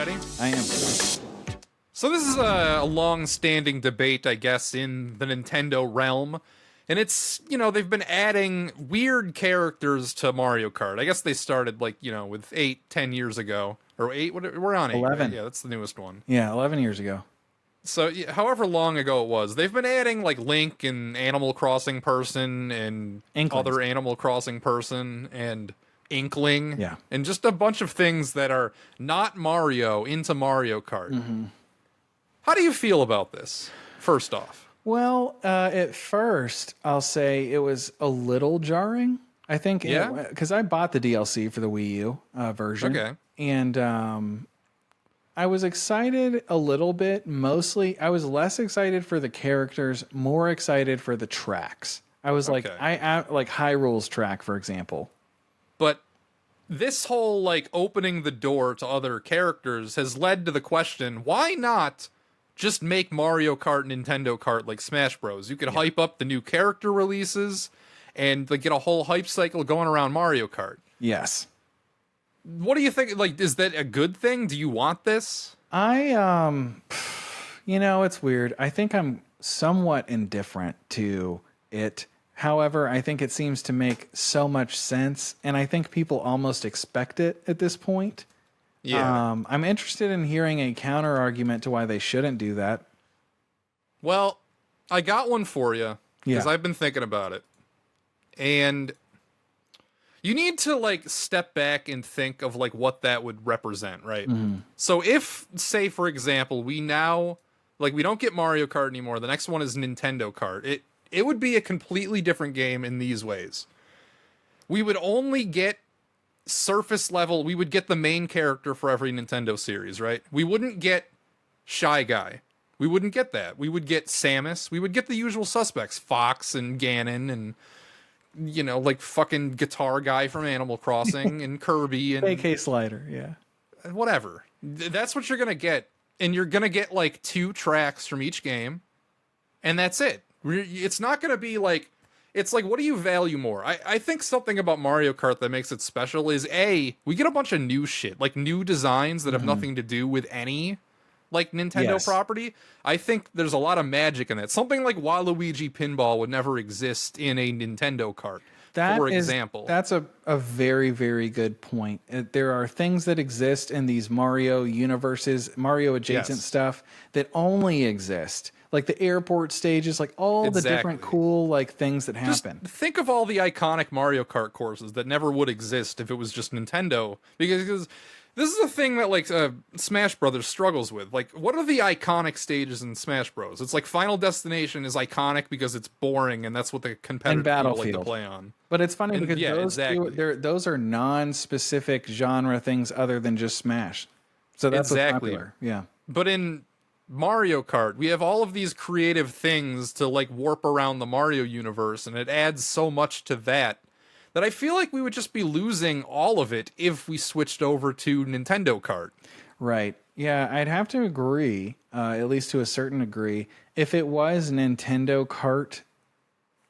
ready? I am. So this is a long-standing debate, I guess, in the Nintendo realm. And it's, they've been adding weird characters to Mario Kart. I guess they started, with 10 years ago. Or 8, we're on 8, 11. right? Yeah, that's the newest one. Yeah, 11 years ago. So, however long ago it was, they've been adding, Link and Animal Crossing person and Inklings. other Animal Crossing person and Inkling. Yeah. And just a bunch of things that are not Mario into Mario Kart. Mm-hmm. How do you feel about this, first off? Well, at first, I'll say it was a little jarring. I think, because I bought the DLC for the Wii U version. Okay. And I was excited a little bit. Mostly, I was less excited for the characters, more excited for the tracks. I was like Hyrule's track, for example. But this whole, opening the door to other characters has led to the question, why not just make Mario Kart Nintendo Kart like Smash Bros? You could hype up the new character releases and get a whole hype cycle going around Mario Kart. Yes. What do you think? Is that a good thing? Do you want this? It's weird. I think I'm somewhat indifferent to it. However, I think it seems to make so much sense, and I think people almost expect it at this point. Yeah. I'm interested in hearing a counter argument to why they shouldn't do that. Well, I got one for you because I've been thinking about it. And you need to step back and think of what that would represent, right? Mm-hmm. So if, say for example, we now we don't get Mario Kart anymore, the next one is Nintendo Kart. It would be a completely different game in these ways. We would only get surface level, we would get the main character for every Nintendo series, right? We wouldn't get Shy Guy. We wouldn't get that. We would get Samus. We would get the usual suspects, Fox and Ganon and fucking guitar guy from Animal Crossing and Kirby and AK Slider, yeah. Whatever. That's what you're going to get. And you're going to get 2 tracks from each game. And that's it. It's not going to be it's what do you value more? I think something about Mario Kart that makes it special is we get a bunch of new shit, new designs that have nothing to do with any Nintendo property. I think there's a lot of magic in that. Something like Waluigi Pinball would never exist in a Nintendo Kart, for example. That's a very, very good point. There are things that exist in these Mario universes, Mario adjacent stuff that only exist. Like the airport stages, all the different cool things that happen. Just think of all the iconic Mario Kart courses that never would exist if it was just Nintendo. Because this is a thing that Smash Brothers struggles with. What are the iconic stages in Smash Bros? It's Final Destination is iconic because it's boring and that's what the competitive people like to play on. But it's funny because those are non-specific genre things other than just Smash. So that's what's popular. Yeah. But in Mario Kart, we have all of these creative things to warp around the Mario universe, and it adds so much to that I feel like we would just be losing all of it if we switched over to Nintendo Kart. Right. Yeah, I'd have to agree, at least to a certain degree. If it was Nintendo Kart,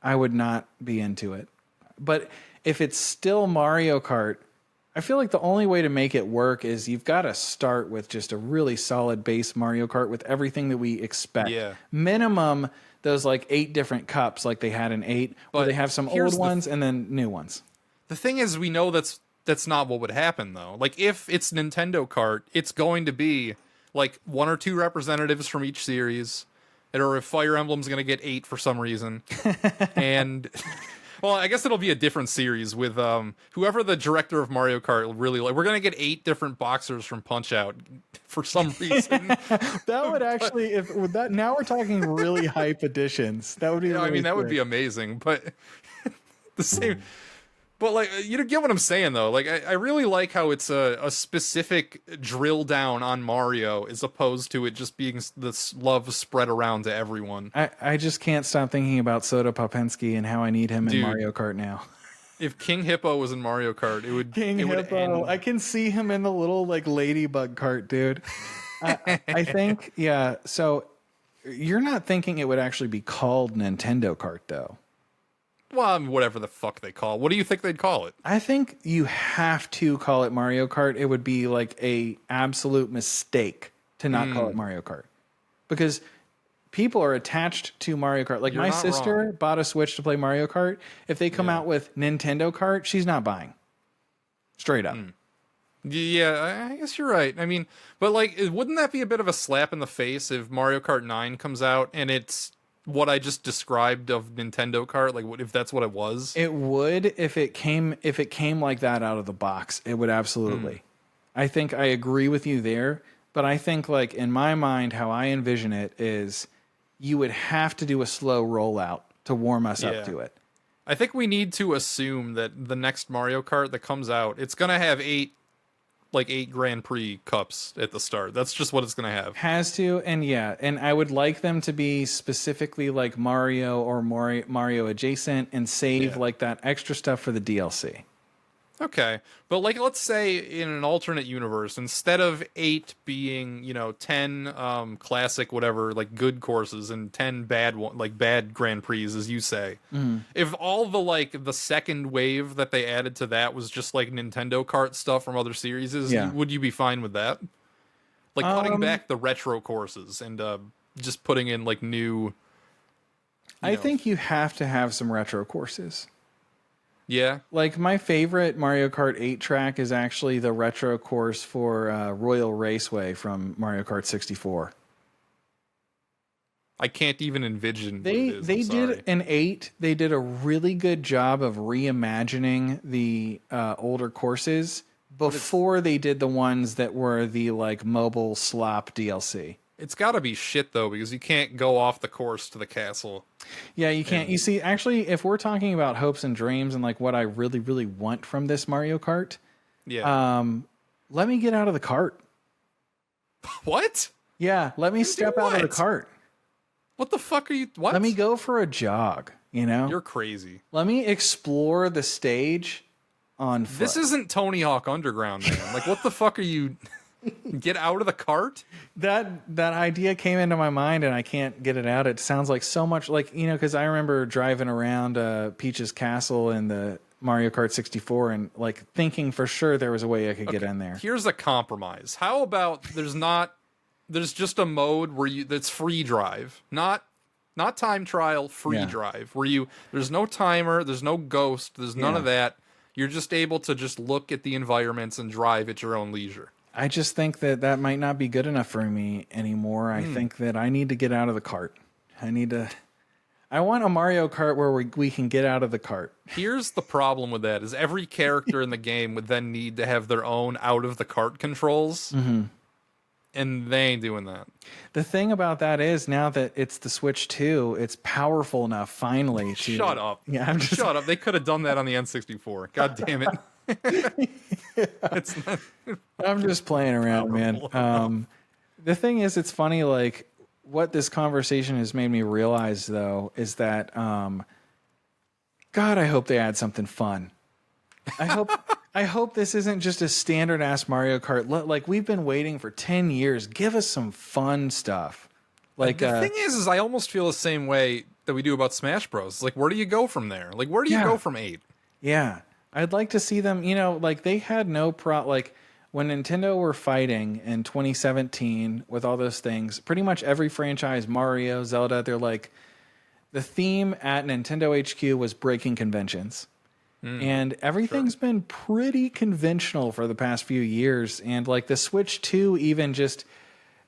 I would not be into it. But if it's still Mario Kart, I feel like the only way to make it work is you've got to start with just a really solid base Mario Kart with everything that we expect. Yeah. Minimum those 8 different cups like they had in 8, where they have some old ones and then new ones. The thing is, we know that's not what would happen, though. If it's Nintendo Kart, it's going to be 1 or 2 representatives from each series, or if Fire Emblem's going to get 8 for some reason. And well, I guess it'll be a different series with whoever the director of Mario Kart really we're going to get 8 different boxers from Punch-Out for some reason. That would actually, now we're talking really hype additions. That would be really that would be amazing, but the same. But you get what I'm saying though. I really like how it's a specific drill down on Mario as opposed to it just being this love spread around to everyone. I just can't stop thinking about Soda Popensky and how I need him in Mario Kart now. If King Hippo was in Mario Kart, it would Hippo. End. I can see him in the little ladybug cart, dude. I think So you're not thinking it would actually be called Nintendo Kart though? Well, whatever the fuck they call it. What do you think they'd call it? I think you have to call it Mario Kart. It would be like a absolute mistake to not call it Mario Kart, because people are attached to Mario Kart. Like You're my not sister wrong. bought a Switch to play Mario Kart. If they come out with Nintendo Kart, she's not buying. Straight up. Yeah, I guess you're right. I mean, but like, wouldn't that be a bit of a slap in the face if Mario Kart 9 comes out and it's what I just described of Nintendo Kart? Like, what if that's what it was? It would if it came like that out of the box. It would absolutely. I think I agree with you there, but I think like in my mind how I envision it is you would have to do a slow rollout to warm us up to it. I think we need to assume that the next Mario Kart that comes out, it's gonna have eight Grand Prix cups at the start. That's just what it's gonna have. Has to, and yeah, and I would like them to be specifically like Mario or Mario adjacent and save like that extra stuff for the DLC. Okay, but like, let's say in an alternate universe, instead of 8 being, 10 classic whatever, like good courses and 10 bad Grand Prix, as you say, if all the second wave that they added to that was just like Nintendo Kart stuff from other series, would you be fine with that? Like cutting back the retro courses and just putting in like new. I think you have to have some retro courses. Yeah. Like my favorite Mario Kart 8 track is actually the retro course for Royal Raceway from Mario Kart 64. I can't even envision They what it is. did an 8. They did a really good job of reimagining the older courses before they did the ones that were the like mobile slop DLC. It's got to be shit though, because you can't go off the course to the castle. Yeah, you can't. You see, actually, if we're talking about hopes and dreams and like what I really, really want from this Mario Kart, let me get out of the cart. What? Yeah, let me step out of the cart. What the fuck are you? What? Let me go for a jog. You're crazy. Let me explore the stage on foot. This isn't Tony Hawk Underground, man. Like, what the fuck are you? Get out of the cart? That idea came into my mind and I can't get it out. It sounds like so much like, because I remember driving around Peach's Castle in the Mario Kart 64 and like thinking for sure there was a way I could get in there. Here's a compromise. How about there's just a mode where that's free drive, not time trial, free drive, where there's no timer, there's no ghost, there's none of that. You're just able to just look at the environments and drive at your own leisure. I just think that might not be good enough for me anymore. I think that I need to get out of the cart. I want a Mario Kart where we can get out of the cart. Here's the problem with that is every character in the game would then need to have their own out of the cart controls. Mm-hmm. And they ain't doing that. The thing about that is now that it's the Switch 2, it's powerful enough finally to... Shut up. Yeah, Shut up. They could have done that on the N64. God damn it. It's not... I'm just playing around, man. The thing is, it's funny, like, what this conversation has made me realize, though, is that, God, I hope they add something fun. I hope this isn't just a standard-ass Mario Kart. Like, we've been waiting for 10 years. Give us some fun stuff. Like the thing is I almost feel the same way that we do about Smash Bros. Like, where do you go from there? Like, where do you go from 8? Yeah. I'd like to see them, like, they had no like, when Nintendo were fighting in 2017 with all those things, pretty much every franchise, Mario, Zelda, they're like, the theme at Nintendo HQ was breaking conventions. And everything's been pretty conventional for the past few years. And like the Switch 2, even just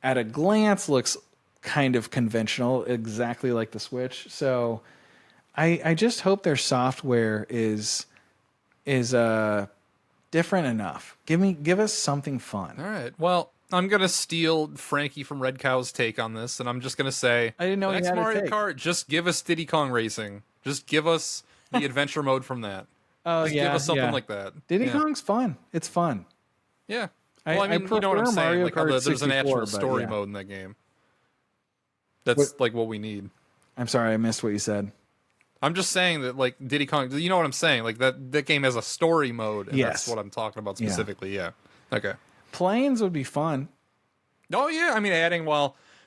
at a glance, looks kind of conventional, exactly like the Switch. So I just hope their software is different enough. Give us something fun. All right. Well, I'm gonna steal Frankie from Red Cow's take on this, and I'm just gonna say, I didn't know the he next had a Mario take. Kart, just give us Diddy Kong Racing. Just give us the adventure mode from that. Oh, just yeah, give us something yeah. like that. Diddy Yeah. Kong's fun. It's fun. Yeah. I Well, I mean, you know what I'm prefer saying. Mario Like, Kart there's an 64, actual but story yeah. mode in that game. That's like what we need. I'm sorry, I missed what you said. I'm just saying that, like, Diddy Kong, you know what I'm saying? Like, that game has a story mode, and Yes. that's what I'm talking about specifically, yeah. Okay. Planes would be fun. Oh, yeah, I mean,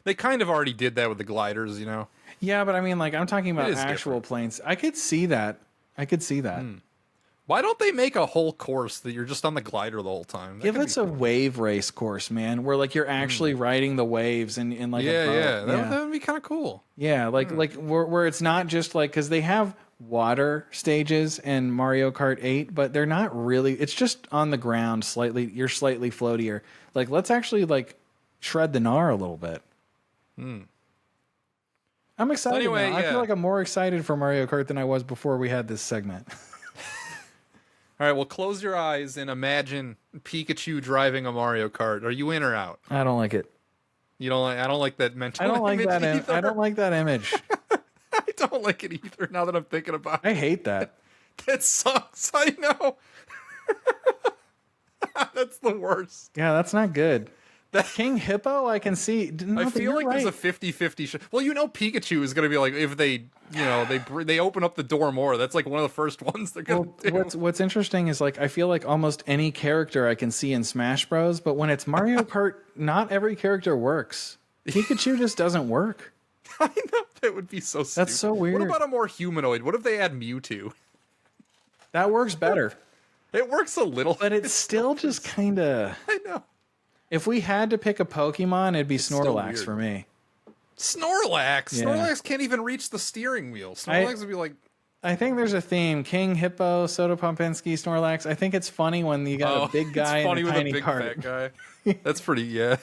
they kind of already did that with the gliders, Yeah, but I mean, like, I'm talking about is actual different. planes. I could see that. I could see that. Why don't they make a whole course that you're just on the glider the whole time? Give us a wave race course, man, where like you're actually riding the waves in like a boat. That would be kind of cool. Yeah, like where it's not just like, because they have water stages in Mario Kart 8, but they're not really. It's just on the ground slightly. You're slightly floatier. Like, let's actually like shred the gnar a little bit. I'm excited. Anyway, now. I feel like I'm more excited for Mario Kart than I was before we had this segment. All right, well, close your eyes and imagine Pikachu driving a Mario Kart. Are you in or out? I don't like it. You don't like? I don't like that mental. I don't like image that. either. I don't like that image. I don't like it either. Now that I'm thinking about it, I hate that. that sucks. I know. That's the worst. Yeah, that's not good. That King Hippo, I can see. No, I but feel you're like right. there's a 50-50 Well, Pikachu is going to be like, if they, they open up the door more, that's like one of the first ones they're going to do. What's interesting is like I feel like almost any character I can see in Smash Bros, but when it's Mario Kart, not every character works. Pikachu just doesn't work. I know, that would be so stupid. That's so weird. What about a more humanoid? What if they add Mewtwo? That works better, It works a little. but it's still just kind of. I know. If we had to pick a Pokemon, it'd be still Snorlax weird. for me. Snorlax. Yeah. Snorlax can't even reach the steering wheel. Snorlax would be like, I think there's a theme: King Hippo, Soda Pompinski, Snorlax. I think it's funny when you got a big guy it's funny and a with tiny a big cart. fat guy. That's pretty, yeah.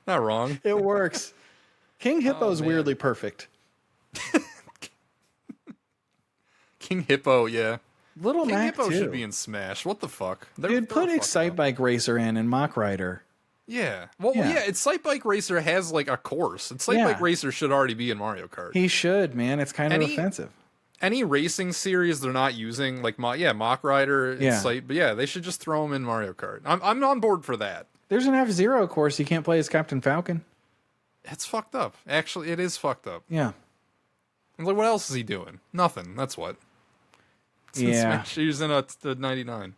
Not wrong. It works. King Hippo's man. weirdly perfect. King Hippo, yeah. Little King Mac Hippo too. should be in Smash. What the fuck? Dude, put fucking Excite up. Bike Racer in and Mach Rider. Yeah. Well, Yeah. yeah. Excite Bike Racer has like a course. Excite Yeah. Bike Racer should already be in Mario Kart. He should, man. It's kind of offensive. Any racing series they're not using, like Mach Rider, Yeah. Excite, but yeah, they should just throw them in Mario Kart. I'm on board for that. There's an F-Zero course you can't play as Captain Falcon. It's fucked up. Actually, it is fucked up. Yeah. And like, what else is he doing? Nothing. That's what. Yeah. Smash, he was in a 99.